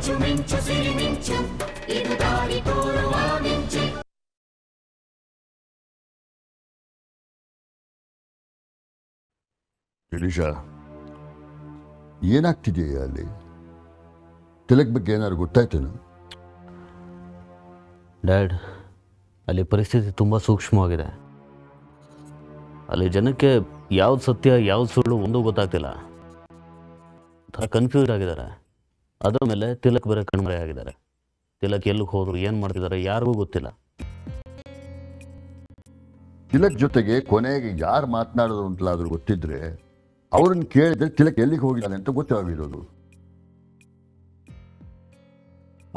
ಮಿಂಚು ಮಿಂಚು ಸಿರಿ ಮಿಂಚು ಇದು ದಾರಿ ತೋರುವ ಮಿಂಚು. ಎಲಿಶಾ, ಏನಾಗ್ತಿದೆಯಾ ಅಲ್ಲಿ? ತಿಲಕ್ ಬಗ್ಗೆ ಏನಾದ್ರು ಗೊತ್ತಾಯ್ತೇನು? ಡ್ಯಾಡ್, ಅಲ್ಲಿ ಪರಿಸ್ಥಿತಿ ತುಂಬ ಸೂಕ್ಷ್ಮವಾಗಿದೆ. ಅಲ್ಲಿ ಜನಕ್ಕೆ ಯಾವ್ದು ಸತ್ಯ ಯಾವ್ದು ಸುಳ್ಳು ಒಂದೂ ಗೊತ್ತಾಗ್ತಿಲ್ಲ. ಕನ್ಫ್ಯೂಸ್ ಆಗಿದ್ದಾರೆ. ಅದರ ಮೇಲೆ ತಿಲಕ್ ಬೇರೆ ಕಣ್ಮರೆ ಆಗಿದ್ದಾರೆ. ತಿಲಕ್ ಎಲ್ಲಿಗೆ ಹೋದ್ರು, ಏನು ಮಾಡ್ತಿದ್ದಾರೆ ಯಾರಿಗೂ ಗೊತ್ತಿಲ್ಲ. ತಿಲಕ್ ಜೊತೆಗೆ ಕೊನೆಗೆ ಯಾರು ಮಾತನಾಡೋದು ಅಂತಲಾದ್ರೂ ಗೊತ್ತಿದ್ರೆ ಅವ್ರನ್ನ ಕೇಳಿದ್ರೆ ತಿಲಕ್ ಎಲ್ಲಿಗೆ ಹೋಗಿದ್ದಾನೆ ಅಂತ ಗೊತ್ತಾಗಿರೋದು.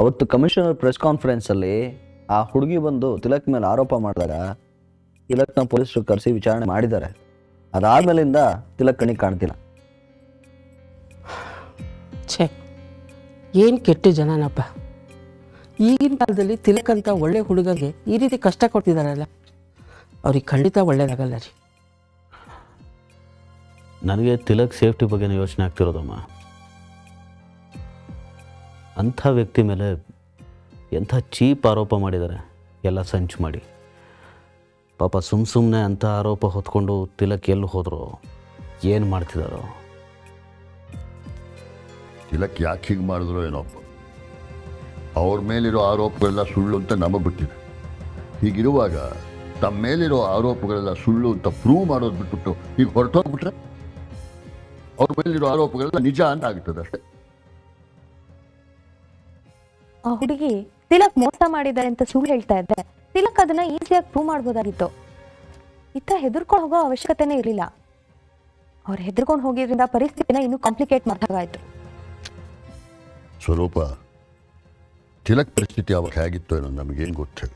ಅವತ್ತು ಕಮಿಷನರ್ ಪ್ರೆಸ್ ಕಾನ್ಫರೆನ್ಸಲ್ಲಿ ಆ ಹುಡುಗಿ ಬಂದು ತಿಲಕ್ ಮೇಲೆ ಆರೋಪ ಮಾಡಿದಾಗ ತಿಲಕ್ನ ಪೊಲೀಸರು ಕರೆಸಿ ವಿಚಾರಣೆ ಮಾಡಿದ್ದಾರೆ. ಅದಾದ್ಮೇಲಿಂದ ತಿಲಕ್ ಕಣಿಗೆ ಕಾಣ್ತಿಲ್ಲ. ಛೇ, ಏನು ಕೆಟ್ಟ ಜನನಪ್ಪ. ಈಗಿನ ಕಾಲದಲ್ಲಿ ತಿಲಕ್ ಅಂತ ಒಳ್ಳೆ ಹುಡುಗಗೆ ಈ ರೀತಿ ಕಷ್ಟ ಕೊಡ್ತಿದ್ದಾರಲ್ಲ, ಅವ್ರಿಗೆ ಖಂಡಿತ ಒಳ್ಳೇದಾಗಲ್ಲ ರೀ. ನನಗೆ ತಿಲಕ್ ಸೇಫ್ಟಿ ಬಗ್ಗೆನೇ ಯೋಚನೆ ಆಗ್ತಿರೋದಮ್ಮ. ಅಂಥ ವ್ಯಕ್ತಿ ಮೇಲೆ ಎಂಥ ಚೀಪ್ ಆರೋಪ ಮಾಡಿದ್ದಾರೆ, ಎಲ್ಲ ಸಂಚು ಮಾಡಿ. ಪಾಪ ಸುಮ್ಮನೆ ಅಂಥ ಆರೋಪ ಹೊತ್ಕೊಂಡು ತಿಲಕ್ ಎಲ್ಲಿ ಹೋದ್ರು, ಏನು ಮಾಡ್ತಿದ್ದಾರೋ. ತಿಲಕ್ ಯಾಕೆ ಹೀಗೆ ಮಾಡಿದ್ರು ಏನೋಪ್ಪ. ಅವ್ರ ಮೇಲಿರೋ ಆರೋಪಗಳೆಲ್ಲ ಸುಳ್ಳು ಅಂತ ನಮಗೆ ಗೊತ್ತಿದೆ. ಹೀಗಿರುವಾಗ ತಮ್ಮ ಮೇಲಿರೋ ಆರೋಪಗಳೆಲ್ಲ ಸುಳ್ಳು ಅಂತ ಪ್ರೂವ್ ಮಾಡೋದು ಬಿಟ್ಬಿಟ್ಟು ಈಗ ಹೊರಟೋಗ್ಬಿಟ್ರೆ ಅವ್ರ ಮೇಲಿರೋ ಆರೋಪಗಳೆಲ್ಲ ನಿಜ ಅಂತ ಆಗ್ತದೆ ಅಷ್ಟೇ. ಆ ಹುಡುಗಿ ತಿಲಕ್ ಮೋಸ ಮಾಡಿದ್ದಾರೆ ಅಂತ ಸುಳ್ಳು ಹೇಳ್ತಾ ಇದ್ದೆ, ತಿಲಕ್ ಅದನ್ನ ಈಸಿಯಾಗಿ ಪ್ರೂವ್ ಮಾಡ್ಬೋದಾಗಿತ್ತು. ಇತ್ತ ಹೆದರ್ಕೊಂಡು ಹೋಗೋ ಅವಶ್ಯಕತೆನೇ ಇರಲಿಲ್ಲ. ಅವ್ರು ಹೆದರ್ಕೊಂಡು ಹೋಗಿದ್ರಿಂದ ಪರಿಸ್ಥಿತಿನ ಇನ್ನೂ ಕಾಂಪ್ಲಿಕೇಟ್ ಮಾಡ್ದಾಗಾಯ್ತು. ಸ್ವರೂಪ, ತಿಲಕ್ ಪರಿಸ್ಥಿತಿ ಅವಾಗ ಹೇಗಿತ್ತು ಏನೋ ನಮಗೇನು ಗೊತ್ತು.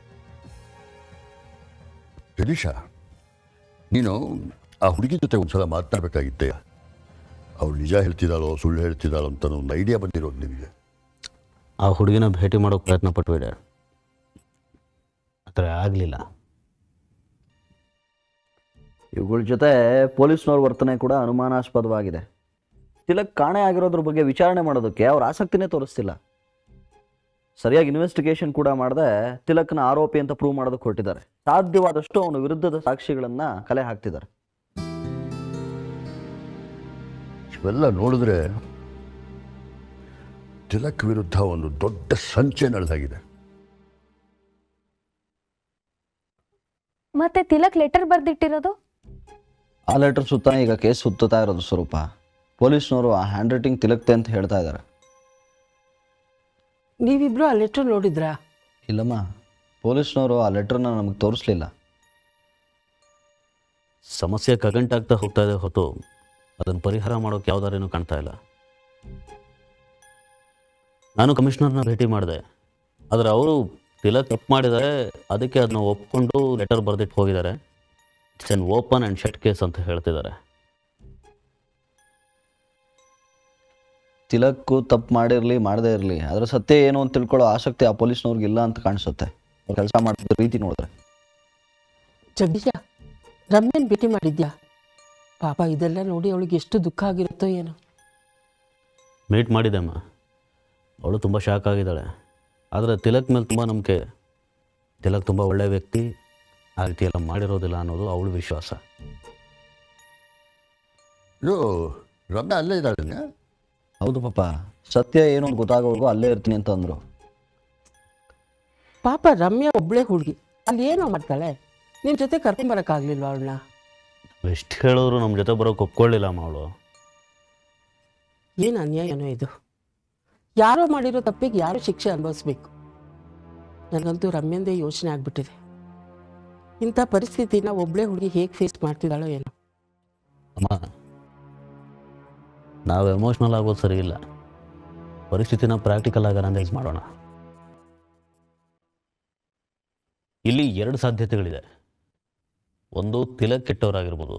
ಎಲಿಶಾ, ನೀನು ಆ ಹುಡುಗಿ ಜೊತೆ ಒಂದ್ಸಲ ಮಾತನಾಡಬೇಕಾಗಿತ್ತೆ. ಅವಳು ನಿಜ ಹೇಳ್ತಿದ್ದಾಳೋ ಸುಳ್ಳು ಹೇಳ್ತಿದ್ದಾಳೋ ಅಂತ ಒಂದು ಐಡಿಯಾ ಬಂದಿರೋದು ನಿಮಗೆ. ಆ ಹುಡುಗಿನ ಭೇಟಿ ಮಾಡೋಕ್ಕೆ ಪ್ರಯತ್ನ ಪಟ್ಬಿಡ, ಆ ಥರ ಆಗಲಿಲ್ಲ. ಇವುಗಳ ಜೊತೆ ಪೊಲೀಸ್ನವ್ರ ವರ್ತನೆ ಕೂಡ ಅನುಮಾನಾಸ್ಪದವಾಗಿದೆ. ತಿಲಕ್ ಕಾಣೆ ಆಗಿರೋದ್ರ ಬಗ್ಗೆ ವಿಚಾರಣೆ ಮಾಡೋದಕ್ಕೆ ಅವ್ರ ಆಸಕ್ತಿನೇ ತೋರಿಸ್ತಿಲ್ಲ. ಸರಿಯಾಗಿ ಇನ್ವೆಸ್ಟಿಗೇಷನ್ ಕೂಡ ಮಾಡದೆ ತಿಲಕ್ನ ಆರೋಪಿ ಅಂತ ಪ್ರೂವ್ ಮಾಡೋದಕ್ಕೆ ಹೊರಟಿದ್ದಾರೆ. ಸಾಧ್ಯವಾದಷ್ಟು ಅವನ ವಿರುದ್ಧದ ಸಾಕ್ಷಿಗಳನ್ನ ಕಲೆ ಹಾಕ್ತಿದ್ದಾರೆ. ಇವೆಲ್ಲ ನೋಡಿದ್ರೆ ತಿಲಕ್ ವಿರುದ್ಧ ಒಂದು ದೊಡ್ಡ ಸಂಚೆ ನಡೆದಾಗಿದೆ. ಮತ್ತೆ ತಿಲಕ್ ಲೆಟರ್ ಬರ್ದಿಟ್ಟಿರೋದು? ಆ ಲೆಟರ್ ಸುತ್ತ ಈಗ ಕೇಸ್ ಸುತ್ತಾ ಇರೋದು ಸ್ವರೂಪ. ಪೊಲೀಸ್ನವರು ಆ ಹ್ಯಾಂಡ್ ರೈಟಿಂಗ್ ತಿಲಕ್ತೆ ಅಂತ ಹೇಳ್ತಾ ಇದ್ದಾರೆ. ನೀವಿಬ್ರು ಆ ಲೆಟರ್ ನೋಡಿದ್ರಾ? ಇಲ್ಲಮ್ಮ, ಪೊಲೀಸ್ನವರು ಆ ಲೆಟರ್ನ ನಮಗೆ ತೋರಿಸ್ಲಿಲ್ಲ. ಸಮಸ್ಯೆ ಕಗಂಟಾಗ್ತಾ ಹೋಗ್ತಾ ಇದೆ ಹೊತ್ತು ಅದನ್ನು ಪರಿಹಾರ ಮಾಡೋಕ್ಕೆ ಯಾವುದಾರೇನೂ ಕಾಣ್ತಾ ಇಲ್ಲ. ನಾನು ಕಮಿಷನರ್ನ ಭೇಟಿ ಮಾಡಿದೆ, ಆದರೆ ಅವರು ತಿಲಕ್ ತಪ್ಪು ಮಾಡಿದ್ದಾರೆ, ಅದಕ್ಕೆ ಅದನ್ನ ಒಪ್ಕೊಂಡು ಲೆಟರ್ ಬರೆದಿಟ್ಟು ಹೋಗಿದ್ದಾರೆ. It's an open and shut case ಅಂತ ಹೇಳ್ತಿದ್ದಾರೆ. ತಿಲಕ್ಕು ತಪ್ಪು ಮಾಡಿರಲಿ ಮಾಡದೇ ಇರಲಿ, ಅದರ ಸತ್ಯ ಏನು ಅಂತ ತಿಳ್ಕೊಳ್ಳೋ ಆಸಕ್ತಿ ಆ ಪೊಲೀಸ್ನವ್ರಿಗೆ ಇಲ್ಲ ಅಂತ ಕಾಣಿಸುತ್ತೆ, ಅವ್ರು ಕೆಲಸ ಮಾಡ್ತಿದ್ದ ರೀತಿ ನೋಡಿದ್ರೆ. ಜಗದೀಶ, ರಮ್ಯನ್ ಭೇಟಿ ಮಾಡಿದ್ಯಾ? ಪಾಪ ಇದೆಲ್ಲ ನೋಡಿ ಅವಳಿಗೆ ಎಷ್ಟು ದುಃಖ ಆಗಿರುತ್ತೋ ಏನೋ. ಮೀಟ್ ಮಾಡಿದ್ದೆಮ್ಮ, ಅವಳು ತುಂಬ ಶಾಕ್ ಆಗಿದ್ದಾಳೆ. ಆದರೆ ತಿಲಕ್ ಮೇಲೆ ತುಂಬ ನಂಬಿಕೆ. ತಿಲಕ್ ತುಂಬ ಒಳ್ಳೆಯ ವ್ಯಕ್ತಿ, ಆ ರೀತಿ ಎಲ್ಲ ಮಾಡಿರೋದಿಲ್ಲ ಅನ್ನೋದು ಅವಳು ವಿಶ್ವಾಸ. ಇದು ರಮ್ಯಾ ಅಲ್ಲೇ ಇದ್ದಾಳೆ? ಹೌದು ಪಾಪ, ಸತ್ಯ ಏನು ಅಂತ ಗೊತ್ತಾಗೋವರೆಗೂ ಅಲ್ಲೇ ಇರ್ತೀನಿ ಅಂತ ಅಂದರು. ಪಾಪ ರಮ್ಯಾ ಒಬ್ಬಳೇ ಹುಡುಗಿ, ಅಲ್ಲಿ ಏನೋ ಮಾಡ್ತಾಳೆ. ನಿನ್ನ ಜೊತೆ ಕರ್ಕೊಂಬರೋಕ್ಕಾಗಲಿಲ್ವ ಅವಳನ್ನ? ಎಷ್ಟು ಹೇಳಿದ್ರು ನಮ್ಮ ಜೊತೆ ಬರೋಕೆ ಒಪ್ಕೊಳ್ಳಿಲ್ಲಮ್ಮ ಅವಳು. ಏನು ಅನ್ಯಾಯನೋ ಇದು. ಯಾರೋ ಮಾಡಿರೋ ತಪ್ಪಿಗೆ ಯಾರು ಶಿಕ್ಷೆ ಅನುಭವಿಸ್ಬೇಕು. ನನಗಂತೂ ರಮ್ಯಂದೇ ಯೋಚನೆ ಆಗಿಬಿಟ್ಟಿದೆ. ಇಂಥ ಪರಿಸ್ಥಿತಿನ ಒಬ್ಬಳೇ ಹುಡುಗಿ ಹೇಗೆ ಫೇಸ್ ಮಾಡ್ತಿದ್ದಾಳೋ ಏನೋ. ಅಮ್ಮ, ನಾವು ಎಮೋಷ್ನಲ್ ಆಗೋದು ಸರಿ ಇಲ್ಲ. ಪರಿಸ್ಥಿತಿನ ಪ್ರಾಕ್ಟಿಕಲ್ ಆಗಿ ಅನಲೈಸ್ ಮಾಡೋಣ. ಇಲ್ಲಿ ಎರಡು ಸಾಧ್ಯತೆಗಳಿದೆ. ಒಂದು, ತಿಲಕ್ ಕೆಟ್ಟವರಾಗಿರ್ಬೋದು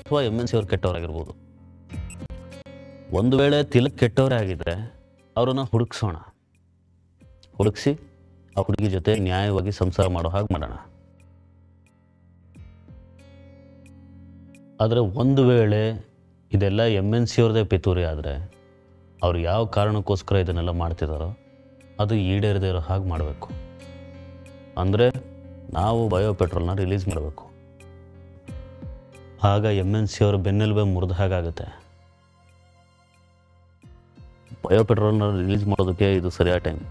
ಅಥವಾ MNC ಅವ್ರು ಕೆಟ್ಟವರಾಗಿರ್ಬೋದು. ಒಂದು ವೇಳೆ ತಿಲಕ್ ಕೆಟ್ಟವರೇ ಆಗಿದ್ದರೆ ಅವರನ್ನು ಹುಡುಕ್ಸೋಣ. ಹುಡುಕಿಸಿ ಆ ಹುಡುಗಿ ಜೊತೆ ನ್ಯಾಯವಾಗಿ ಸಂಸಾರ ಮಾಡೋ ಹಾಗೆ ಮಾಡೋಣ. ಆದರೆ ಒಂದು ವೇಳೆ ಇದೆಲ್ಲ MNC ಅವ್ರದ್ದೇ ಪಿತೂರಿ ಆದರೆ ಅವ್ರು ಯಾವ ಕಾರಣಕ್ಕೋಸ್ಕರ ಇದನ್ನೆಲ್ಲ ಮಾಡ್ತಿದ್ದಾರೋ ಅದು ಈಡೇರದೇ ಇರೋ ಹಾಗೆ ಮಾಡಬೇಕು. ಅಂದರೆ ನಾವು ಬಯೋ ಪೆಟ್ರೋಲ್ನ ರಿಲೀಸ್ ಮಾಡಬೇಕು. ಆಗ MNC ಅವರ ಬೆನ್ನೆಲುಬೆ ಮುರಿದ ಹಾಗಾಗುತ್ತೆ. ಬಯೋ ಪೆಟ್ರೋಲ್ನ ರಿಲೀಸ್ ಮಾಡೋದಕ್ಕೆ ಇದು ಸರಿಯಾದ ಟೈಮ್.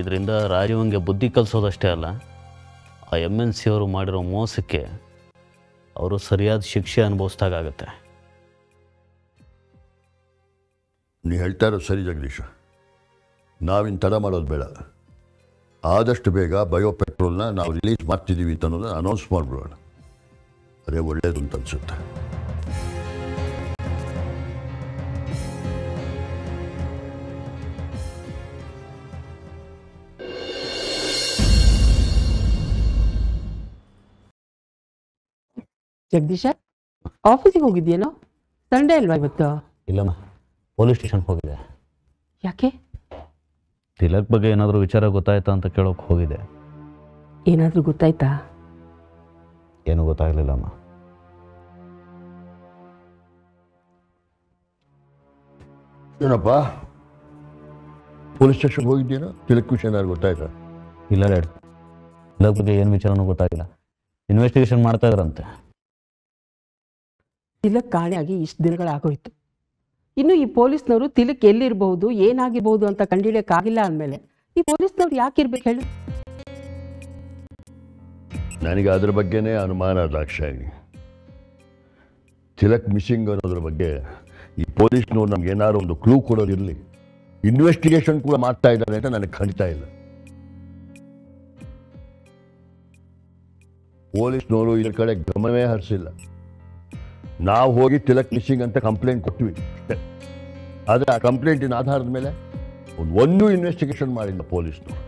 ಇದರಿಂದ ರಾಜೀವಂಗೆ ಬುದ್ಧಿ ಕಲಿಸೋದಷ್ಟೇ ಅಲ್ಲ, ಆ MNC ಅವರು ಮಾಡಿರೋ ಮೋಸಕ್ಕೆ ಅವರು ಸರಿಯಾದ ಶಿಕ್ಷೆ ಅನುಭವಿಸ್ದಾಗತ್ತೆ. ನೀ ಹೇಳ್ತಾ ಇರೋದು ಸರಿ ಜಗದೀಶ. ನಾವಿನ್ನು ತಡ ಮಾಡೋದು ಬೇಡ. ಆದಷ್ಟು ಬೇಗ ಬಯೋ ಪೆಟ್ರೋಲ್ನ ನಾವು ರಿಲೀಸ್ ಮಾಡ್ತಿದ್ದೀವಿ ಅಂತ ಅನ್ನೋದನ್ನ ಅನೌನ್ಸ್ ಮಾಡಿಬಿಡೋಣ. ಅದೇ ಒಳ್ಳೆಯದು ಅಂತ ಅನಿಸುತ್ತೆ. ಜಗದೀಶ, ಆಫೀಸಿಗೆ ಹೋಗಿದ್ಯೇನೋ? ಸಂಡೇ ಅಲ್ವಾ ಇವತ್ತು? ಇಲ್ಲಮ್ಮ, ಪೊಲೀಸ್ ಸ್ಟೇಷನ್ಗೆ ಹೋಗಿದೆ. ಯಾಕೆ? ತಿಲಕ್ ಬಗ್ಗೆ ಏನಾದರೂ ವಿಚಾರ ಗೊತ್ತಾಯ್ತಾ ಅಂತ ಕೇಳೋಕೆ ಹೋಗಿದೆ. ಏನಾದರೂ ಗೊತ್ತಾಯ್ತಾ? ಏನೂ ಗೊತ್ತಾಗಲಿಲ್ಲಮ್ಮ. ಏನಪ್ಪ, ಪೊಲೀಸ್ ಸ್ಟೇಷನ್ಗೆ ಹೋಗಿದ್ದೀನೋ? ತಿಲಕ್ ವಿಷಯ ಏನಾದ್ರು ಗೊತ್ತಾಯ್ತಾ? ಇಲ್ಲ ಡ್ಯಾಡ್, ತಿಲಕ್ ಬಗ್ಗೆ ಏನು ವಿಚಾರನೂ ಗೊತ್ತಾಗಿಲ್ಲ. ಇನ್ವೆಸ್ಟಿಗೇಷನ್ ಮಾಡ್ತಾ ಇದ್ರಂತೆ. ತಿಲಕ್ ಕಾಣೆಯಾಗಿ ಇಷ್ಟು ದಿನಗಳಾಗೋಯ್ತು. ಇನ್ನು ಈ ಪೊಲೀಸ್ನವರು ತಿಲಕ್ ಎಲ್ಲಿರ್ಬಹುದು, ಏನಾಗಿರ್ಬಹುದು ಅಂತ ಕಂಡುಹಿಡಿಯೋಕ್ಕಾಗಿಲ್ಲ ಅಂದಮೇಲೆ ಈ ಪೊಲೀಸ್ನವ್ರು ಯಾಕಿರ್ಬೇಕು ಹೇಳು? ನನಗೆ ಅದ್ರ ಬಗ್ಗೆನೇ ಅನುಮಾನ ದಾಕ್ಷಾಯಿನಿ. ತಿಲಕ್ ಮಿಸ್ಸಿಂಗ್ ಅನ್ನೋದ್ರ ಬಗ್ಗೆ ಈ ಪೊಲೀಸ್ನವ್ರು ನಮ್ಗೆ ಏನಾದ್ರು ಒಂದು ಕ್ಲೂ ಕೊಡೋದಿರಲಿ. ಇನ್ವೆಸ್ಟಿಗೇಷನ್ ಕೂಡ ಮಾಡ್ತಾ ಇದ್ದಾರೆ ಅಂತ ನನಗೆ ಖಂಡಿತ ಇಲ್ಲ. ಪೊಲೀಸ್ನವರು ಇದ್ರ ಕಡೆ ಗಮನವೇ ಹರಿಸಿಲ್ಲ. ನಾವು ಹೋಗಿ ತಿಲಕ್ ಮಿಸ್ಸಿಂಗ್ ಅಂತ ಕಂಪ್ಲೇಂಟ್ ಕೊಟ್ವಿ ಅಷ್ಟೇ. ಆದರೆ ಆ ಕಂಪ್ಲೇಂಟಿನ ಆಧಾರದ ಮೇಲೆ ಒಂದು ಇನ್ವೆಸ್ಟಿಗೇಷನ್ ಮಾಡಿಲ್ಲ ಪೊಲೀಸ್ನವರು.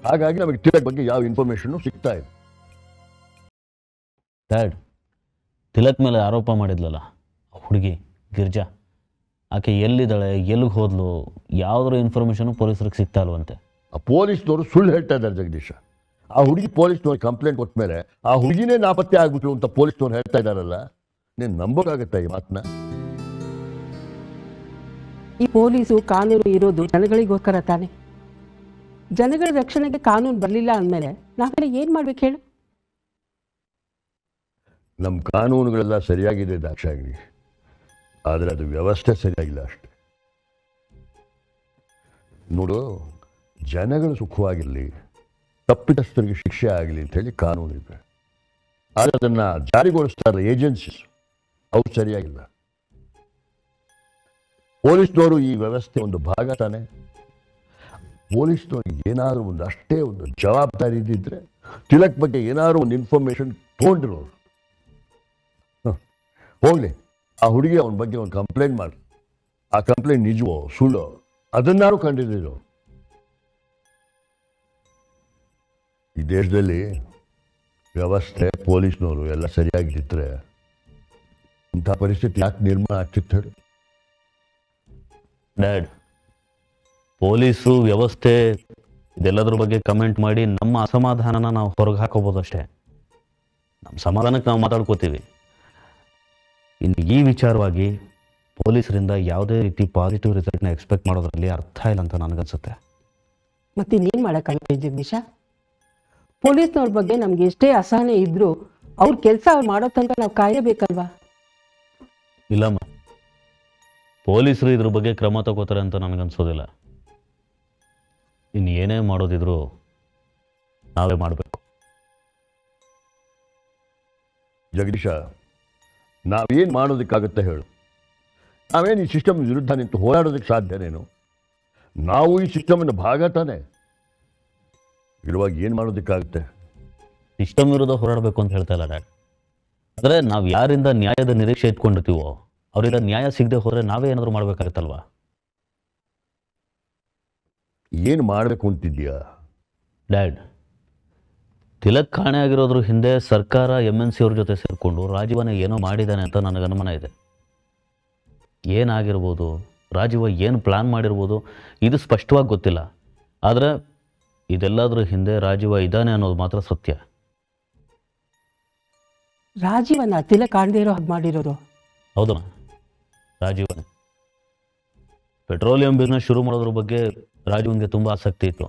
ಹಾಗಾಗಿ ನಮಗೆ ತಿಲಕ್ ಬಗ್ಗೆ ಯಾವ ಇನ್ಫಾರ್ಮೇಷನ್ನು ಸಿಗ್ತಾ ಇದೆ. ಡ್ಯಾಡ್, ತಿಲಕ್ ಮೇಲೆ ಆರೋಪ ಮಾಡಿದ್ಲಲ್ಲ ಹುಡುಗಿ ಗಿರ್ಜಾ, ಆಕೆ ಎಲ್ಲಿದ್ದಾಳೆ, ಎಲ್ಲಿಗೆ ಹೋದ್ಲು, ಯಾವುದರ ಇನ್ಫಾರ್ಮೇಷನು ಪೊಲೀಸರಿಗೆ ಸಿಗ್ತಾ ಇಲ್ವಂತೆ. ಆ ಪೊಲೀಸ್ನವರು ಸುಳ್ಳು ಹೇಳ್ತಾ ಇದ್ದಾರೆ ಜಗದೀಶ. ಆ ಹುಡುಗಿ ಪೊಲೀಸ್ನವ್ರಿಗೆ ಕಂಪ್ಲೇಂಟ್ ಕೊಟ್ಟ ಮೇಲೆ ಆ ಹುಡುಗಿನೇ ನಾಪತ್ತೆ ಆಗ್ಬಿಟ್ರು ಅಂತ ಪೊಲೀಸ್ನವ್ರು ಹೇಳ್ತಾ ಇದ್ದಾರಲ್ಲ, ನೀನು ನಂಬೋಕ್ಕಾಗತ್ತಾ ಈ ಮಾತನ್ನ? ಈ ಪೊಲೀಸು ಕಾನೂನು ಇರೋದು ಜನಗಳಿಗೋಸ್ಕರ ತಾನೆ. ಜನಗಳ ರಕ್ಷಣೆಗೆ ಕಾನೂನು ಬರಲಿಲ್ಲ ಅಂದಮೇಲೆ ನಾವೆಲ್ಲ ಏನು ಮಾಡ್ಬೇಕು ಹೇಳು? ನಮ್ಮ ಕಾನೂನುಗಳೆಲ್ಲ ಸರಿಯಾಗಿದೆ ದಾಕ್ಷಾಯಿನಿ, ಆದರೆ ಅದು ವ್ಯವಸ್ಥೆ ಸರಿಯಾಗಿಲ್ಲ ಅಷ್ಟೆ. ನೋಡು, ಜನಗಳು ಸುಖವಾಗಿರಲಿ, ತಪ್ಪಿತಸ್ಥರಿಗೆ ಶಿಕ್ಷೆ ಆಗಲಿ ಅಂಥೇಳಿ ಕಾನೂನು ಇದೆ. ಆದರೆ ಅದನ್ನು ಜಾರಿಗೊಳಿಸ್ತಾರೆ ಏಜೆನ್ಸೀಸ್, ಅವು ಸರಿಯಾಗಿಲ್ಲ. ಪೊಲೀಸ್ನವರು ಈ ವ್ಯವಸ್ಥೆ ಒಂದು ಭಾಗ ತಾನೆ. ಪೊಲೀಸ್ನವ್ರಿಗೆ ಏನಾದರೂ ಒಂದು ಅಷ್ಟೇ ಒಂದು ಜವಾಬ್ದಾರಿ ಇದ್ದಿದ್ರೆ ತಿಲಕ್ ಬಗ್ಗೆ ಏನಾದರೂ ಒಂದು ಇನ್ಫಾರ್ಮೇಷನ್ ತೊಗೊಂಡಿರೋರು. ಹೋಗಲಿ, ಆ ಹುಡುಗಿ ಅವನ ಬಗ್ಗೆ ಒಂದು ಕಂಪ್ಲೇಂಟ್ ಮಾಡಿ, ಆ ಕಂಪ್ಲೇಂಟ್ ನಿಜವೋ ಸುಳ್ಳೋ ಅದನ್ನಾರು ಕಂಡಿದ್ರು. ಈ ದೇಶದಲ್ಲಿ ವ್ಯವಸ್ಥೆ, ಪೊಲೀಸ್ನವರು ಎಲ್ಲ ಸರಿಯಾಗಿದ್ದರೆ ಇಂಥ ಪರಿಸ್ಥಿತಿ ಯಾಕೆ ನಿರ್ಮಾಣ ಆಗ್ತಿತ್ತು ಹೇಳಿ? ಡ್ಯಾಡ್, ಪೊಲೀಸು ವ್ಯವಸ್ಥೆ ಇದೆಲ್ಲದ್ರ ಬಗ್ಗೆ ಕಮೆಂಟ್ ಮಾಡಿ ನಮ್ಮ ಅಸಮಾಧಾನನ ನಾವು ಹೊರಗೆ ಹಾಕೋಬೋದು ಅಷ್ಟೇ. ನಮ್ಮ ಸಮಾಧಾನಕ್ಕೆ ನಾವು ಮಾತಾಡ್ಕೋತೀವಿ. ಇನ್ನು ಈ ವಿಚಾರವಾಗಿ ಪೊಲೀಸರಿಂದ ಯಾವುದೇ ರೀತಿ ಪಾಸಿಟಿವ್ ರಿಸಲ್ಟ್ನ ಎಕ್ಸ್ಪೆಕ್ಟ್ ಮಾಡೋದ್ರಲ್ಲಿ ಅರ್ಥ ಇಲ್ಲ ಅಂತ ನನಗನ್ಸುತ್ತೆ. ಮತ್ತೆ ಇನ್ನೇನು ಮಾಡೋಕ್ಕಾಗುತ್ತೆ ಜಗದೀಶ? ಪೊಲೀಸ್ನವ್ರ ಬಗ್ಗೆ ನಮ್ಗೆ ಎಷ್ಟೇ ಅಸಹನೆ ಇದ್ರೂ ಅವ್ರ ಕೆಲಸ ಅವ್ರು ಮಾಡೋ ತನಕ ನಾವು ಕಾಯಬೇಕಲ್ವಾ? ಇಲ್ಲಮ್ಮ, ಪೊಲೀಸರು ಇದ್ರ ಬಗ್ಗೆ ಕ್ರಮ ತಗೋತಾರೆ ಅಂತ ನನಗನ್ಸೋದಿಲ್ಲ. ಇನ್ನು ಏನೇ ಮಾಡೋದಿದ್ರು ನಾವೇ ಮಾಡಬೇಕು. ಜಗದೀಶ, ನಾವೇನು ಮಾಡೋದಕ್ಕಾಗುತ್ತೆ ಹೇಳು? ನಾವೇನು ಈ ಸಿಸ್ಟಮ್ ವಿರುದ್ಧ ನಿಂತು ಹೋರಾಡೋದಕ್ಕೆ ಸಾಧ್ಯನೇನು? ನಾವು ಈ ಸಿಸ್ಟಮ್ನ ಭಾಗ ತಾನೆ. ಇರುವಾಗ ಏನು ಮಾಡೋದಕ್ಕಾಗುತ್ತೆ? ಸಿಸ್ಟಮ್ ವಿರುದ್ಧ ಹೋರಾಡಬೇಕು ಅಂತ ಹೇಳ್ತಾ ಇಲ್ಲ ಡ್ಯಾಡ್. ಆದರೆ ನಾವು ಯಾರಿಂದ ನ್ಯಾಯದ ನಿರೀಕ್ಷೆ ಇಟ್ಕೊಂಡಿರ್ತೀವೋ ಅವರಿಂದ ನ್ಯಾಯ ಸಿಗದೆ ಹೋದರೆ ನಾವೇ ಏನಾದರೂ ಮಾಡಬೇಕಾಗತ್ತಲ್ವಾ? ಏನು ಮಾಡಬೇಕು ಅಂತಿದ್ಯಾ ಡ್ಯಾಡ್? ತಿಲಕ್ ಕಾಣೆ ಆಗಿರೋದ್ರ ಹಿಂದೆ ಸರ್ಕಾರ MNC ಅವ್ರ ಜೊತೆ ಸೇರಿಕೊಂಡು ರಾಜೀವನ ಏನೋ ಮಾಡಿದ್ದಾನೆ ಅಂತ ನನಗೆ ಅನುಮಾನ ಇದೆ. ಏನಾಗಿರ್ಬೋದು, ರಾಜೀವ ಏನು ಪ್ಲ್ಯಾನ್ ಮಾಡಿರ್ಬೋದು, ಇದು ಸ್ಪಷ್ಟವಾಗಿ ಗೊತ್ತಿಲ್ಲ. ಆದರೆ ಇದೆಲ್ಲದ್ರ ಹಿಂದೆ ರಾಜೀವ ಇದ್ದಾನೆ ಅನ್ನೋದು ಮಾತ್ರ ಸತ್ಯ. ರಾಜೀವನ ತಿಲಕ್ ಕಾಣದೇ ಇರೋ ಹಾಗೆ ಮಾಡಿರೋದು? ಹೌದಮ್ಮ, ರಾಜೀವನೇ. ಪೆಟ್ರೋಲಿಯಂ ಬಿಸ್ನೆಸ್ ಶುರು ಮಾಡೋದ್ರ ಬಗ್ಗೆ ರಾಜೀವನ್ಗೆ ತುಂಬ ಆಸಕ್ತಿ ಇತ್ತು.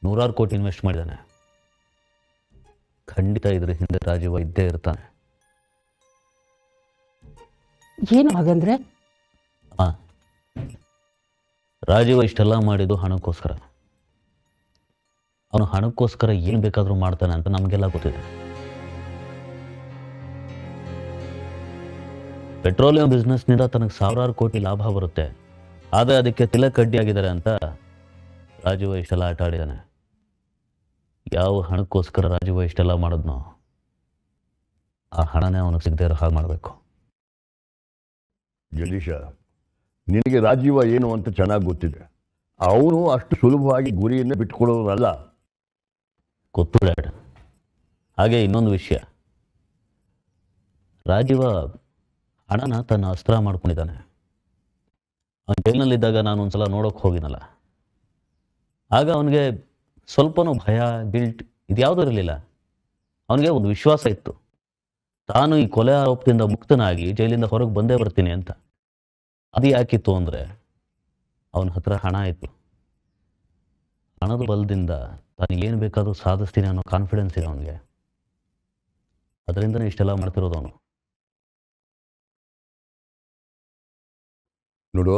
100 ಕೋಟಿ ಇನ್ವೆಸ್ಟ್ ಮಾಡಿದ್ದಾನೆ. ಖಂಡಿತ ಇದ್ರ ಹಿಂದೆ ರಾಜೀವ ಇದ್ದೇ ಇರ್ತಾನೆ. ಏನು ಹಾಗಂದ್ರೆ? ರಾಜೀವ ಇಷ್ಟೆಲ್ಲ ಮಾಡಿದ್ದು ಹಣಕ್ಕೋಸ್ಕರ. ಅವನು ಹಣಕ್ಕೋಸ್ಕರ ಏನು ಬೇಕಾದರೂ ಮಾಡ್ತಾನೆ ಅಂತ ನಮಗೆಲ್ಲ ಗೊತ್ತಿದೆ. ಪೆಟ್ರೋಲಿಯಂ ಬಿಸ್ನೆಸ್ನಿಂದ ತನಗೆ 1000 ಕೋಟಿ ಲಾಭ ಬರುತ್ತೆ. ಆದರೆ ಅದಕ್ಕೆ ತಿಲಕ್ ಅಡ್ಡಿಯಾಗಿದ್ದಾರೆ ಅಂತ ರಾಜೀವ ಇಷ್ಟೆಲ್ಲ ಆಟ ಆಡಿದ್ದಾನೆ. ಯಾವ ಹಣಕ್ಕೋಸ್ಕರ ರಾಜೀವ ಇಷ್ಟೆಲ್ಲ ಮಾಡಿದ್ನೋ ಆ ಹಣನೇ ಅವನಿಗೆ ಸಿಗದೇ ಇರೋ ಹಾಗೆ ಮಾಡಬೇಕು. ಜಗದೀಶ, ನಿನಗೆ ರಾಜೀವ ಏನು ಅಂತ ಚೆನ್ನಾಗಿ ಗೊತ್ತಿದೆ. ಅವನು ಅಷ್ಟು ಸುಲಭವಾಗಿ ಗುರಿಯನ್ನು ಬಿಟ್ಕೊಡೋನಲ್ಲ. ಗೊತ್ತು ಡ್ಯಾಡ್. ಹಾಗೆ ಇನ್ನೊಂದು ವಿಷಯ, ರಾಜೀವ ಹಣನ ತನ್ನ ಅಸ್ತ್ರ ಮಾಡ್ಕೊಂಡಿದ್ದಾನೆ. ಅವನು ಜೈಲಿನಲ್ಲಿದ್ದಾಗ ನಾನು ಒಂದ್ಸಲ ನೋಡೋಕೆ ಹೋಗಿನಲ್ಲ, ಆಗ ಅವನಿಗೆ ಸ್ವಲ್ಪನೂ ಭಯ, ಗಿಲ್ಟ್ ಇದ್ಯಾವುದೂ ಇರಲಿಲ್ಲ. ಅವನಿಗೆ ಒಂದು ವಿಶ್ವಾಸ ಇತ್ತು, ತಾನು ಈ ಕೊಲೆ ಆರೋಪದಿಂದ ಮುಕ್ತನಾಗಿ ಜೈಲಿಂದ ಹೊರಗೆ ಬಂದೇ ಬರ್ತೀನಿ ಅಂತ. ಅದು ಯಾಕಿತ್ತು ಅಂದರೆ ಅವನ ಹತ್ರ ಹಣ ಇತ್ತು. ಹಣದ ಬಲದಿಂದ ತಾನು ಏನು ಬೇಕಾದರೂ ಸಾಧಿಸ್ತೀನಿ ಅನ್ನೋ ಕಾನ್ಫಿಡೆನ್ಸ್ ಇದೆ ಅವನಿಗೆ. ಅದರಿಂದನೇ ಇಷ್ಟೆಲ್ಲ ಮಾಡ್ತಿರೋದು ಅವನು. ನೋಡು,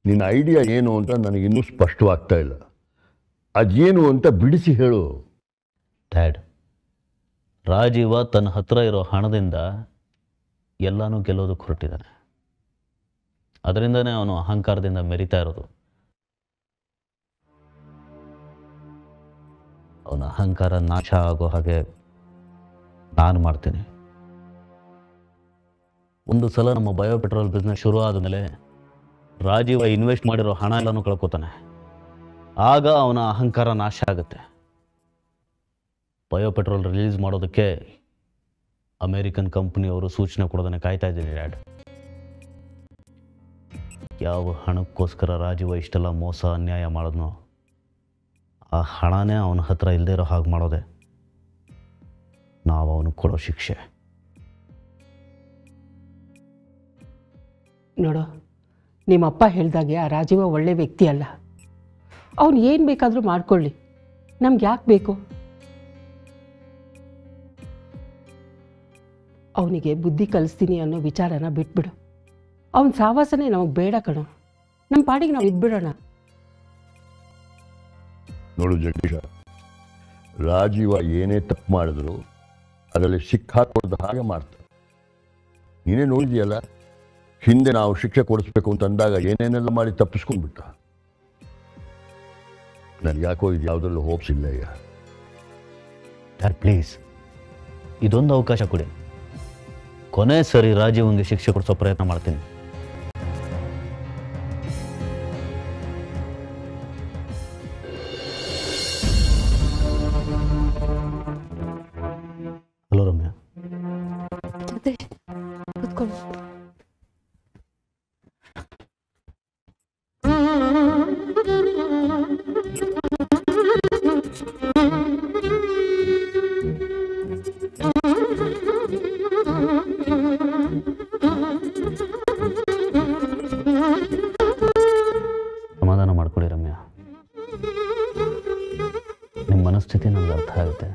ನಿನ್ನ ಐಡಿಯಾ ಏನು ಅಂತ ನನಗಿನ್ನೂ ಸ್ಪಷ್ಟವಾಗ್ತಾ ಇಲ್ಲ. ಅದೇನು ಅಂತ ಬಿಡಿಸಿ ಹೇಳು. ಡ್ಯಾಡ್, ರಾಜೀವ ತನ್ನ ಹತ್ರ ಇರೋ ಹಣದಿಂದ ಎಲ್ಲನೂ ಗೆಲ್ಲೋದಕ್ಕೆ ಹೊರಟಿದ್ದಾನೆ. ಅದರಿಂದನೇ ಅವನು ಅಹಂಕಾರದಿಂದ ಮೆರಿತಾ ಇರೋದು. ಅವನ ಅಹಂಕಾರ ನಾಶ ಆಗೋ ಹಾಗೆ ನಾನು ಮಾಡ್ತೀನಿ. ಒಂದು ಸಲ ನಮ್ಮ ಬಯೋ ಪೆಟ್ರೋಲ್ ಬಿಸ್ನೆಸ್ ಶುರು ಆದಮೇಲೆ ರಾಜೀವ ಇನ್ವೆಸ್ಟ್ ಮಾಡಿರೋ ಹಣ ಎಲ್ಲನೂ ಕಳ್ಕೊತಾನೆ. ಆಗ ಅವನ ಅಹಂಕಾರ ನಾಶ ಆಗುತ್ತೆ. ಬಯೋ ಪೆಟ್ರೋಲ್ ರಿಲೀಸ್ ಮಾಡೋದಕ್ಕೆ ಅಮೇರಿಕನ್ ಕಂಪ್ನಿಯವರು ಸೂಚನೆ ಕೊಡೋದನ್ನು ಕಾಯ್ತಾ ಇದ್ದೀನಿ ಡ್ಯಾಡ್. ಯಾವ ಹಣಕ್ಕೋಸ್ಕರ ರಾಜೀವ ಇಷ್ಟೆಲ್ಲ ಮೋಸ ಅನ್ಯಾಯ ಮಾಡಿದ್ನೋ ಆ ಹಣನೇ ಅವನ ಹತ್ರ ಇಲ್ಲದೆ ಇರೋ ಹಾಗೆ ಮಾಡೋದೆ ನಾವು ಅವನಿಗೆ ಕೊಡೋ ಶಿಕ್ಷೆ. ನೋಡು, ನಿಮ್ಮಪ್ಪ ಹೇಳ್ದಾಗೆ ಆ ರಾಜೀವ ಒಳ್ಳೆ ವ್ಯಕ್ತಿ ಅಲ್ಲ. ಅವನು ಏನು ಬೇಕಾದರೂ ಮಾಡ್ಕೊಳ್ಳಿ, ನಮ್ಗೆ ಯಾಕೆ ಬೇಕು? ಅವನಿಗೆ ಬುದ್ಧಿ ಕಲಿಸ್ತೀನಿ ಅನ್ನೋ ವಿಚಾರನ ಬಿಟ್ಬಿಡು. ಅವನ ಸಾವಾಸನೆ ನಮಗೆ ಬೇಡ ಕಣೋ. ನಮ್ಮ ಪಾಡಿಗೆ ನಾವು ಇದ್ಬಿಡೋಣ. ನೋಡು ಜಗದೀಶ, ರಾಜೀವ ಏನೇ ತಪ್ಪು ಮಾಡಿದ್ರು ಅದರಲ್ಲಿ ಸಿಕ್ಕಾಕೊಡ್ದ ಹಾಗೆ ಮಾಡ್ತಾರೆ. ನೀನೇ ನೋಡಿದೆಯಲ್ಲ, ಹಿಂದೆ ನಾವು ಶಿಕ್ಷೆ ಕೊಡಿಸ್ಬೇಕು ಅಂತ ಅಂದಾಗ ಏನೇನೆಲ್ಲ ಮಾಡಿ ತಪ್ಪಿಸ್ಕೊಂಡ್ಬಿಟ್ಟ. ನನಗೆ ಯಾಕೋ ಇದು ಯಾವುದ್ರಲ್ಲೂ ಹೋಪ್ಸ್ ಇಲ್ಲ ಈಗ. ಡ್ಯಾಡ್ ಪ್ಲೀಸ್, ಇದೊಂದು ಅವಕಾಶ ಕೊಡಿ. ಕೊನೆ ಸರಿ ರಾಜೀವನ್ಗೆ ಶಿಕ್ಷೆ ಕೊಡಿಸೋ ಪ್ರಯತ್ನ ಮಾಡ್ತೀನಿ. ಹಲೋ ರಮ್ಯಾ. ಕೂತ್ಕೊಳ್ಳಿ. ಸಮಾಧಾನ ಮಾಡ್ಕೊಳ್ಳಿ ರಮ್ಯಾ. ನಿಮ್ಮ ಮನಸ್ಥಿತಿ ನನಗೆ ಅರ್ಥ ಆಗುತ್ತೆ.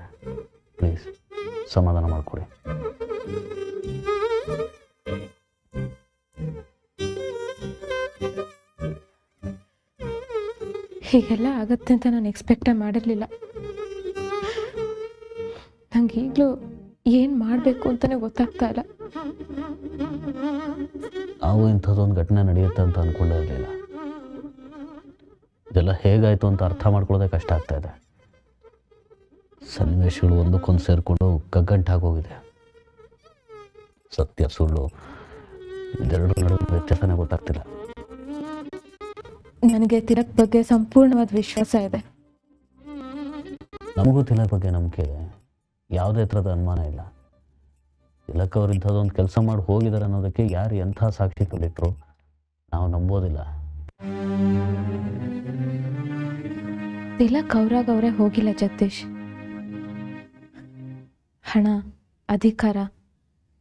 ಪ್ಲೀಸ್ ಸಮಾಧಾನ ಮಾಡ್ಕೊಳ್ಳಿ. ಹೀಗೆಲ್ಲ ಆಗತ್ತೆ ಅಂತ ನಾನು ಎಕ್ಸ್ಪೆಕ್ಟೇ ಮಾಡಿರಲಿಲ್ಲ. ನಂಗೆ ಈಗಲೂ ಏನು ಮಾಡಬೇಕು ಅಂತಲೇ ಗೊತ್ತಾಗ್ತಾ ಇಲ್ಲ. ನಾವು ಇಂಥದ್ದೊಂದು ಘಟನೆ ನಡೆಯುತ್ತೆ ಅಂತ ಅಂದ್ಕೊಂಡೇ ಇರಲಿಲ್ಲ. ಇದೆಲ್ಲ ಹೇಗಾಯಿತು ಅಂತ ಅರ್ಥ ಮಾಡ್ಕೊಳ್ಳೋದೇ ಕಷ್ಟ ಆಗ್ತಾ ಇದೆ. ಸನ್ನಿವೇಶಗಳು ಒಂದಕ್ಕೊಂದು ಸೇರಿಕೊಂಡು ಕಗ್ಗಂಟಾಗೋಗಿದೆ. ಸತ್ಯ ಸುಳ್ಳು ಇದೆರಡು ನಡುವೆ ವ್ಯತ್ಯಾಸನೇ ಗೊತ್ತಾಗ್ತಿಲ್ಲ. ನನಗೆ ತಿಲಕ್ ಬಗ್ಗೆ ಸಂಪೂರ್ಣವಾದ ವಿಶ್ವಾಸ ಇದೆ. ನಮಗೂ ತಿಲಕ್ ಬಗ್ಗೆ ನಂಬಿಕೆ ಇದೆ. ಯಾವುದೇ ಥರದ ಅನುಮಾನ ಇಲ್ಲ. ತಿಲಕ್ ಅವರು ಇಂಥದ್ದೊಂದು ಕೆಲಸ ಮಾಡಿ ಹೋಗಿದ್ದಾರೆ ಅನ್ನೋದಕ್ಕೆ ಯಾರು ಎಂಥ ಸಾಕ್ಷಿ ಕೊಟ್ಟಿದ್ರು ನಾವು ನಂಬೋದಿಲ್ಲ. ತಿಲಕ್ ಅವರೇ ಹೋಗಿಲ್ಲ ಜಗದೀಶ್. ಹಣ, ಅಧಿಕಾರ,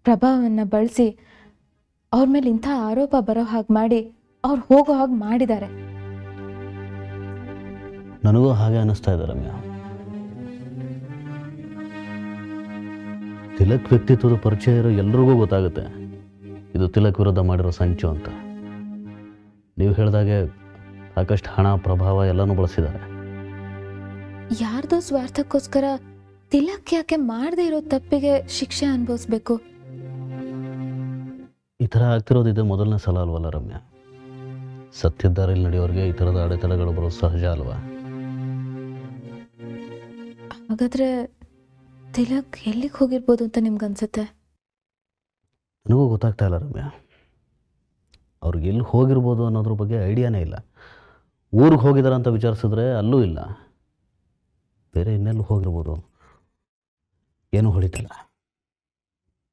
ಪ್ರಭಾವವನ್ನು ಬಳಸಿ ಅವ್ರ ಮೇಲೆ ಇಂಥ ಆರೋಪ ಬರೋ ಹಾಗೆ ಮಾಡಿ ಅವ್ರು ಹೋಗೋ ಹಾಗೆ ಮಾಡಿದ್ದಾರೆ. ನನಗೂ ಹಾಗೆ ಅನ್ನಿಸ್ತಾ ಇದೆ ರಮ್ಯಾ. ತಿಲಕ್ ವ್ಯಕ್ತಿತ್ವದ ಪರಿಚಯ ಇರೋ ಎಲ್ರಿಗೂ ಗೊತ್ತಾಗುತ್ತೆ ಇದು ತಿಲಕ್ ವಿರುದ್ಧ ಮಾಡಿರೋ ಸಂಚು ಅಂತ. ನೀವು ಹೇಳಿದಾಗೆ ಸಾಕಷ್ಟು ಹಣ, ಪ್ರಭಾವ ಎಲ್ಲನೂ ಬಳಸಿದ್ದಾರೆ. ಯಾರ್ದೋ ಸ್ವಾರ್ಥಕ್ಕೋಸ್ಕರ ತಿಲಕ್ ಯಾಕೆ ಮಾಡದೇ ಇರೋ ತಪ್ಪಿಗೆ ಶಿಕ್ಷೆ ಅನುಭವಿಸ್ಬೇಕು? ಈ ಥರ ಆಗ್ತಿರೋದು ಇದು ಮೊದಲನೇ ಸಲ ಅಲ್ವಲ್ಲ ರಮ್ಯಾ? ಸತ್ಯದ ದಾರಿಯಲ್ಲಿ ನಡೆಯೋರಿಗೆ ಈ ಥರದ ಅಡೆತಡೆಗಳು ಬರೋದು ಸಹಜ ಅಲ್ವಾ? ಹಾಗಾದ್ರೆ ತಿಲಕ್ ಎಲ್ಲಿಗೆ ಹೋಗಿರ್ಬೋದು ಅಂತ ನಿಮ್ಗನ್ಸುತ್ತೆ? ನನಗೂ ಗೊತ್ತಾಗ್ತಾ ಇಲ್ಲ ರಮ್ಯಾ. ಅವ್ರಿಗೆ ಎಲ್ಲಿ ಹೋಗಿರ್ಬೋದು ಅನ್ನೋದ್ರ ಬಗ್ಗೆ ಐಡಿಯಾನೇ ಇಲ್ಲ. ಊರಿಗೆ ಹೋಗಿದ್ದಾರೆ ಅಂತ ವಿಚಾರಿಸಿದ್ರೆ ಅಲ್ಲೂ ಇಲ್ಲ. ಬೇರೆ ಇನ್ನೆಲ್ಲೂ ಹೋಗಿರ್ಬೋದು, ಏನೂ ಹೊಳಿತಿಲ್ಲ.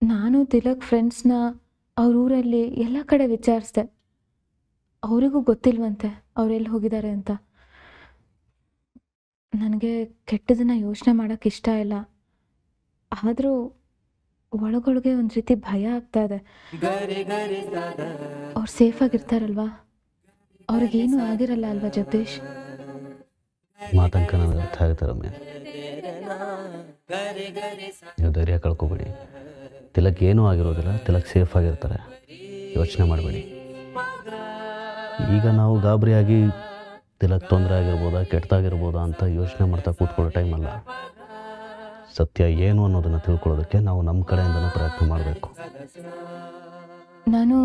ನಾನು ತಿಲಕ್ ಫ್ರೆಂಡ್ಸ್ನ ಅವ್ರ ಊರಲ್ಲಿ ಎಲ್ಲ ಕಡೆ ವಿಚಾರಿಸ್ದೆ. ಅವರಿಗೂ ಗೊತ್ತಿಲ್ವಂತೆ ಅವರೆಲ್ಲಿ ಹೋಗಿದ್ದಾರೆ ಅಂತ. ನನಗೆ ಕೆಟ್ಟದನ್ನ ಯೋಚನೆ ಮಾಡೋಕ್ಕೆ ಇಷ್ಟ ಇಲ್ಲ. ಆದರೂ ಒಳಗೊಳಗೆ ಒಂದು ರೀತಿ ಭಯ ಆಗ್ತಾ ಇದೆ. ಅವ್ರು ಸೇಫಾಗಿರ್ತಾರಲ್ವಾ? ಅವ್ರಿಗೇನು ಆಗಿರಲ್ಲ ಅಲ್ವಾ ಜಗದೀಶ್? ಮಾತಂಕ ನನಗೆ ಅರ್ಥ ಆಗುತ್ತೆ ರಮ್ಯಾ. ನೀವು ಧೈರ್ಯ ಕಳ್ಕೊಬೇಡಿ. ತಿಲಕ್ ಏನೂ ಆಗಿರೋದಿಲ್ಲ. ತಿಲಕ್ ಸೇಫ್ ಆಗಿರ್ತಾರೆ, ಯೋಚನೆ ಮಾಡಬೇಡಿ. ಈಗ ನಾವು ಗಾಬರಿಯಾಗಿ ತಿಲಕ್ ತೊಂದರೆ ಆಗಿರ್ಬೋದಾ, ಕೆಟ್ಟದಾಗಿರ್ಬೋದಾ ಅಂತ ಯೋಚನೆ ಮಾಡ್ತಾ ಕೂತ್ಕೊಳ್ಳೋ ಟೈಮ್ ಅಲ್ಲ. ಸತ್ಯ ಏನು ಅನ್ನೋದನ್ನು ತಿಳ್ಕೊಳ್ಳೋದಕ್ಕೆ ನಾವು ನಮ್ಮ ಕಡೆಯಿಂದನೂ ಪ್ರಯತ್ನ ಮಾಡಬೇಕು. ನಾನು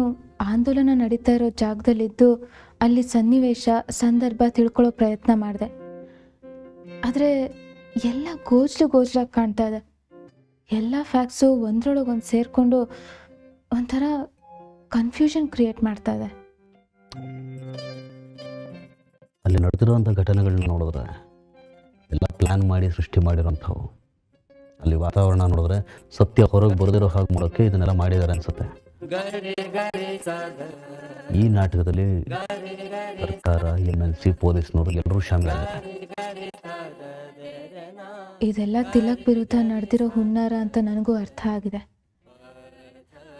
ಆಂದೋಲನ ನಡೀತಾ ಇರೋ ಜಾಗದಲ್ಲಿದ್ದು ಅಲ್ಲಿ ಸನ್ನಿವೇಶ, ಸಂದರ್ಭ ತಿಳ್ಕೊಳ್ಳೋ ಪ್ರಯತ್ನ ಮಾಡಿದೆ. ಆದರೆ ಎಲ್ಲ ಗೋಜಲಾಗಿ ಕಾಣ್ತಾ ಇದೆ. ಎಲ್ಲ ಫ್ಯಾಕ್ಟ್ಸು ಒಂದ್ರೊಳಗೊಂದು ಸೇರಿಕೊಂಡು ಒಂಥರ ಕನ್ಫ್ಯೂಷನ್ ಕ್ರಿಯೇಟ್ ಮಾಡ್ತಾ ಇದೆ. ಅಲ್ಲಿ ನಡೆದಿರೋಂಥ ಘಟನೆಗಳನ್ನ ನೋಡಿದ್ರೆ ಎಲ್ಲ ಪ್ಲ್ಯಾನ್ ಮಾಡಿ ಸೃಷ್ಟಿ ಮಾಡಿರೋಂಥವು. ಅಲ್ಲಿ ವಾತಾವರಣ ನೋಡಿದ್ರೆ ಸತ್ಯ ಹೊರಗೆ ಬರೆದಿರೋ ಹಾಗೆ ಮಾಡೋಕ್ಕೆ ಇದನ್ನೆಲ್ಲ ಮಾಡಿದ್ದಾರೆ ಅನ್ಸುತ್ತೆ. ಈ ನಾಟಕದಲ್ಲಿ ಸರ್ಕಾರ, MNC, ಪೊಲೀಸ್ನವರು ಎಲ್ಲರೂ ಶಾಮೀಲಾಗಿದ್ದಾರೆ. ಇದೆಲ್ಲ ತಿಲಕ್ ವಿರುದ್ಧ ನಡೆದಿರೋ ಹುನ್ನಾರ ಅಂತ ನನಗೂ ಅರ್ಥ ಆಗಿದೆ.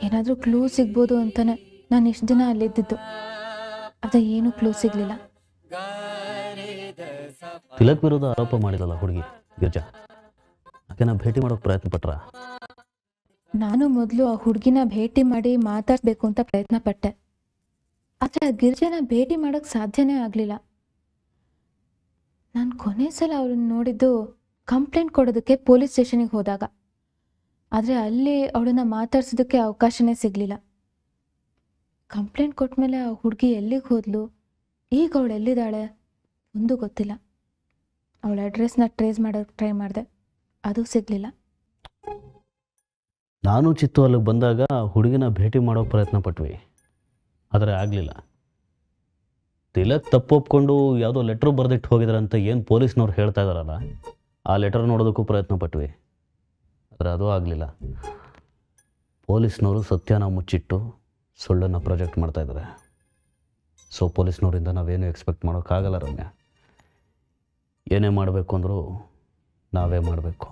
ಏನಾದರೂ ಕ್ಲೂ ಸಿಗ್ಬೋದು ಅಂತಾನೆ ನಾನು ಇಷ್ಟು ದಿನ ಅಲ್ಲಿದ್ದಿದ್ದು. ಅದೇ ಏನು ಕ್ಲೂ ಸಿಗಲಿಲ್ಲ. ತಿಲಕ್ ವಿರುದ್ಧ ಆರೋಪ ಮಾಡಿದಲ್ಲ ಹುಡುಗಿ ಗಿರ್ಜಾ, ಆಕೆನ ಭೇಟಿ ಮಾಡೋಕೆ ಪ್ರಯತ್ನ ಪಟ್ರ? ನಾನು ಮೊದಲು ಆ ಹುಡುಗಿನ ಭೇಟಿ ಮಾಡಿ ಮಾತಾಡಬೇಕು ಅಂತ ಪ್ರಯತ್ನ ಪಟ್ಟೆ. ಆದರೆ ಆ ಗಿರ್ಜಾನ ಭೇಟಿ ಮಾಡೋಕ್ಕೆ ಸಾಧ್ಯನೇ ಆಗಲಿಲ್ಲ. ನಾನು ಕೊನೆ ಸಲ ಅವಳನ್ನು ನೋಡಿದ್ದು ಕಂಪ್ಲೇಂಟ್ ಕೊಡೋದಕ್ಕೆ ಪೊಲೀಸ್ ಸ್ಟೇಷನಿಗೆ ಹೋದಾಗ. ಆದರೆ ಅಲ್ಲಿ ಅವಳನ್ನು ಮಾತಾಡ್ಸೋದಕ್ಕೆ ಅವಕಾಶನೇ ಸಿಗಲಿಲ್ಲ. ಕಂಪ್ಲೇಂಟ್ ಕೊಟ್ಟ ಮೇಲೆ ಆ ಹುಡುಗಿ ಎಲ್ಲಿಗೆ ಹೋದ್ಲು, ಈಗ ಅವಳು ಎಲ್ಲಿದ್ದಾಳೆ ಒಂದು ಗೊತ್ತಿಲ್ಲ. ಅವಳ ಅಡ್ರೆಸ್ನ ಟ್ರೇಸ್ ಮಾಡೋಕ್ಕೆ ಟ್ರೈ ಮಾಡಿದೆ, ಅದು ಸಿಗಲಿಲ್ಲ. ನಾನು ಚಿತ್ತು ಅಲ್ಲಿಗೆ ಬಂದಾಗ ಹುಡುಗಿನ ಭೇಟಿ ಮಾಡೋ ಪ್ರಯತ್ನ ಪಟ್ವಿ, ಆದರೆ ಆಗಲಿಲ್ಲ. ತಿಲಕ್ ತಪ್ಪೊಪ್ಕೊಂಡು ಯಾವುದೋ ಲೆಟ್ರ್ ಬರೆದಿಟ್ಟು ಹೋಗಿದ್ದಾರೆ ಅಂತ ಏನು ಪೊಲೀಸ್ನವ್ರು ಹೇಳ್ತಾ ಇದ್ದಾರಲ್ಲ, ಆ ಲೆಟರ್ ನೋಡೋದಕ್ಕೂ ಪ್ರಯತ್ನ ಪಟ್ವಿ, ಆದರೆ ಅದು ಆಗಲಿಲ್ಲ. ಪೊಲೀಸ್ನವರು ಸತ್ಯನ ಮುಚ್ಚಿಟ್ಟು ಸುಳ್ಳನ್ನು ಪ್ರೊಜೆಕ್ಟ್ ಮಾಡ್ತಾ ಇದ್ದಾರೆ. ಸೊ ಪೊಲೀಸ್ನವರಿಂದ ನಾವೇನು ಎಕ್ಸ್ಪೆಕ್ಟ್ ಮಾಡೋಕ್ಕಾಗಲ್ಲ ರಮ್ಯಾ. ಏನೇ ಮಾಡಬೇಕು ಅಂದರೂ ನಾವೇ ಮಾಡಬೇಕು.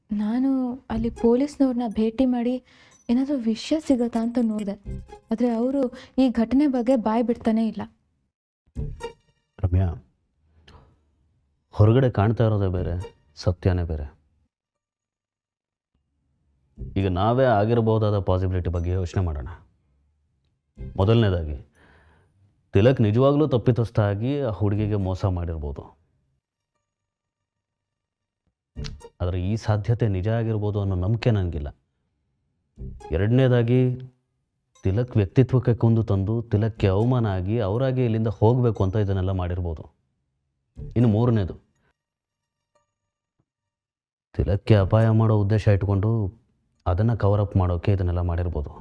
ನಾನು ಅಲ್ಲಿ ಪೊಲೀಸ್ನವ್ರನ್ನ ಭೇಟಿ ಮಾಡಿ ಏನಾದರೂ ವಿಷಯ ಸಿಗುತ್ತಾ ಅಂತ ನೋಡಿದೆ. ಆದರೆ ಅವರು ಈ ಘಟನೆ ಬಗ್ಗೆ ಬಾಯಿ ಬಿಡ್ತಾನೇ ಇಲ್ಲ. ರಮ್ಯಾ, ಹೊರಗಡೆ ಕಾಣ್ತಾ ಇರೋದೇ ಬೇರೆ, ಸತ್ಯನೇ ಬೇರೆ. ಈಗ ನಾವೇ ಆಗಿರಬಹುದಾದ ಪಾಸಿಬಿಲಿಟಿ ಬಗ್ಗೆ ಯೋಚನೆ ಮಾಡೋಣ. ಮೊದಲನೇದಾಗಿ ತಿಲಕ್ ನಿಜವಾಗ್ಲೂ ತಪ್ಪಿತಸ್ಥ ಆಗಿ ಆ ಹುಡುಗಿಗೆ ಮೋಸ ಮಾಡಿರ್ಬೋದು. ಆದರೆ ಈ ಸಾಧ್ಯತೆ ನಿಜ ಆಗಿರ್ಬೋದು ಅನ್ನೋ ನಂಬಿಕೆ ನನಗಿಲ್ಲ. ಎರಡನೇದಾಗಿ ತಿಲಕ್ ವ್ಯಕ್ತಿತ್ವಕ್ಕೆ ಕುಂದು ತಂದು ತಿಲಕ್ಗೆ ಅವಮಾನ ಆಗಿ ಅವರಾಗಿ ಇಲ್ಲಿಂದ ಹೋಗಬೇಕು ಅಂತ ಇದನ್ನೆಲ್ಲ ಮಾಡಿರ್ಬೋದು. ಇನ್ನು ಮೂರನೇದು, ತಿಲಕ್ಗೆ ಅಪಾಯ ಮಾಡೋ ಉದ್ದೇಶ ಇಟ್ಕೊಂಡು ಅದನ್ನು ಕವರಪ್ ಮಾಡೋಕ್ಕೆ ಇದನ್ನೆಲ್ಲ ಮಾಡಿರ್ಬೋದು.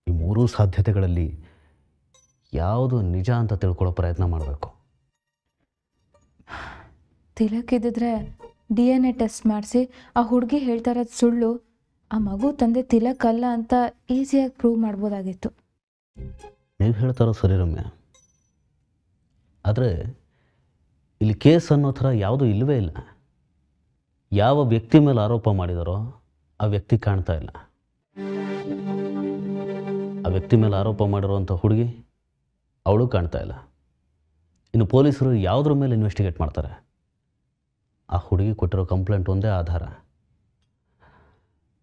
ಈ ಮೂರೂ ಸಾಧ್ಯತೆಗಳಲ್ಲಿ ಯಾವುದು ನಿಜ ಅಂತ ತಿಳ್ಕೊಳ್ಳೋ ಪ್ರಯತ್ನ ಮಾಡಬೇಕು. ತಿಲಕ್ ಇದ್ದಿದ್ರೆ DNA ಟೆಸ್ಟ್ ಮಾಡಿಸಿ ಆ ಹುಡುಗಿ ಹೇಳ್ತಾ ಇರೋದು ಸುಳ್ಳು, ಆ ಮಗು ತಂದೆ ತಿಲಕ್ ಅಲ್ಲ ಅಂತ ಈಸಿಯಾಗಿ ಪ್ರೂವ್ ಮಾಡ್ಬೋದಾಗಿತ್ತು. ನೀವು ಹೇಳ್ತಾರೋ ಸರಿ ರಮ್ಯಾ, ಆದರೆ ಇಲ್ಲಿ ಕೇಸ್ ಅನ್ನೋ ಥರ ಯಾವುದೂ ಇಲ್ಲವೇ ಇಲ್ಲ. ಯಾವ ವ್ಯಕ್ತಿ ಮೇಲೆ ಆರೋಪ ಮಾಡಿದಾರೋ ಆ ವ್ಯಕ್ತಿ ಕಾಣ್ತಾ ಇಲ್ಲ. ಆ ವ್ಯಕ್ತಿ ಮೇಲೆ ಆರೋಪ ಮಾಡಿರುವಂಥ ಹುಡುಗಿ ಅವಳು ಕಾಣ್ತಾ ಇಲ್ಲ. ಇನ್ನು ಪೊಲೀಸರು ಯಾವುದ್ರ ಮೇಲೆ ಇನ್ವೆಸ್ಟಿಗೇಟ್ ಮಾಡ್ತಾರೆ? ಆ ಹುಡುಗಿ ಕೊಟ್ಟಿರೋ ಕಂಪ್ಲೇಂಟ್ ಒಂದೇ ಆಧಾರ.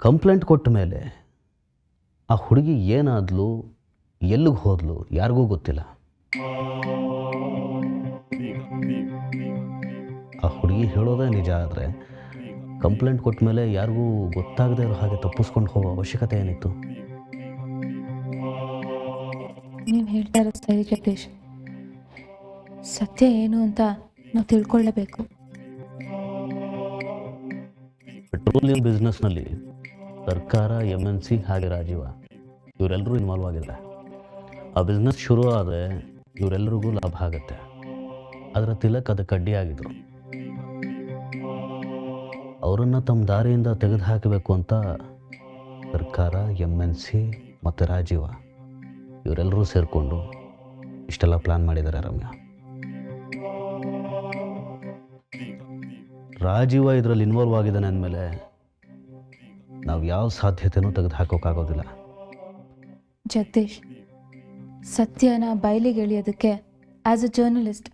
ಕಂಪ್ಲೇಂಟ್ ಕೊಟ್ಟ ಮೇಲೆ ಆ ಹುಡುಗಿ ಏನಾದ್ಲು, ಎಲ್ಲಿಗೆ ಹೋದ್ಲು, ಯಾರಿಗೂ ಗೊತ್ತಿಲ್ಲ. ಆ ಹುಡುಗಿ ಹೇಳೋದೇ ನಿಜ ಆದರೆ ಕಂಪ್ಲೇಂಟ್ ಕೊಟ್ಟ ಮೇಲೆ ಯಾರಿಗೂ ಗೊತ್ತಾಗದೇ ಇರೋ ಹಾಗೆ ತಪ್ಪಿಸ್ಕೊಂಡು ಹೋಗೋ ಅವಶ್ಯಕತೆ ಏನಿತ್ತು? ನೀವು ಹೇಳ್ತಾ ಇರೋದು ಸರಿ ಜಗದೀಶ್. ಸತ್ಯ ಏನು ಅಂತ ನಾವು ತಿಳ್ಕೊಳ್ಳಬೇಕು. ಪೆಟ್ರೋಲಿಯಂ ಬಿಸ್ನೆಸ್ನಲ್ಲಿ ಸರ್ಕಾರ, MNC ಹಾಗೆ ರಾಜೀವ ಇವರೆಲ್ಲರೂ ಇನ್ವಾಲ್ವ್ ಆಗಿದ್ದಾರೆ. ಆ ಬಿಸ್ನೆಸ್ ಶುರು ಆದರೆ ಇವರೆಲ್ಲರಿಗೂ ಲಾಭ ಆಗುತ್ತೆ. ಅದರ ತಿಲಕ್ ಅದಕ್ಕೆ ಅಡ್ಡಿಯಾಗಿದ್ರು. ಅವರನ್ನು ತಮ್ಮ ದಾರಿಯಿಂದ ತೆಗೆದುಹಾಕಬೇಕು ಅಂತ ಸರ್ಕಾರ, MNC ಮತ್ತು ರಾಜೀವ ಇವರೆಲ್ಲರೂ ಸೇರಿಕೊಂಡು ಇಷ್ಟೆಲ್ಲ ಪ್ಲ್ಯಾನ್ ಮಾಡಿದ್ದಾರೆ. ರಮ್ಯಾ, ರಾಜೀವ ಇದರಲ್ಲಿ ಇನ್ವಾಲ್ವ್ ಆಗಿದ್ದಾನೆ ಅಂದಮೇಲೆ ನಾವು ಯಾವ ಸಾಧ್ಯತೆಯೂ ತೆಗೆದು ಹಾಕೋಕ್ಕಾಗೋದಿಲ್ಲ. ಜಗದೀಶ್, ಸತ್ಯನ ಬಯಲಿಗೆ ಎಳೆಯೋದಕ್ಕೆ ಆ್ಯಸ್ ಅ ಜರ್ನಲಿಸ್ಟ್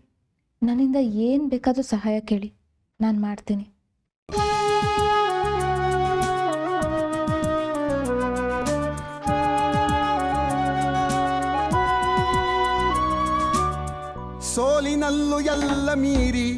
ನನ್ನಿಂದ ಏನು ಬೇಕಾದರೂ ಸಹಾಯ ಕೇಳಿ, ನಾನು ಮಾಡ್ತೀನಿ. ಸೋಲಿನಲ್ಲೂ ಎಲ್ಲ ಮೀರಿ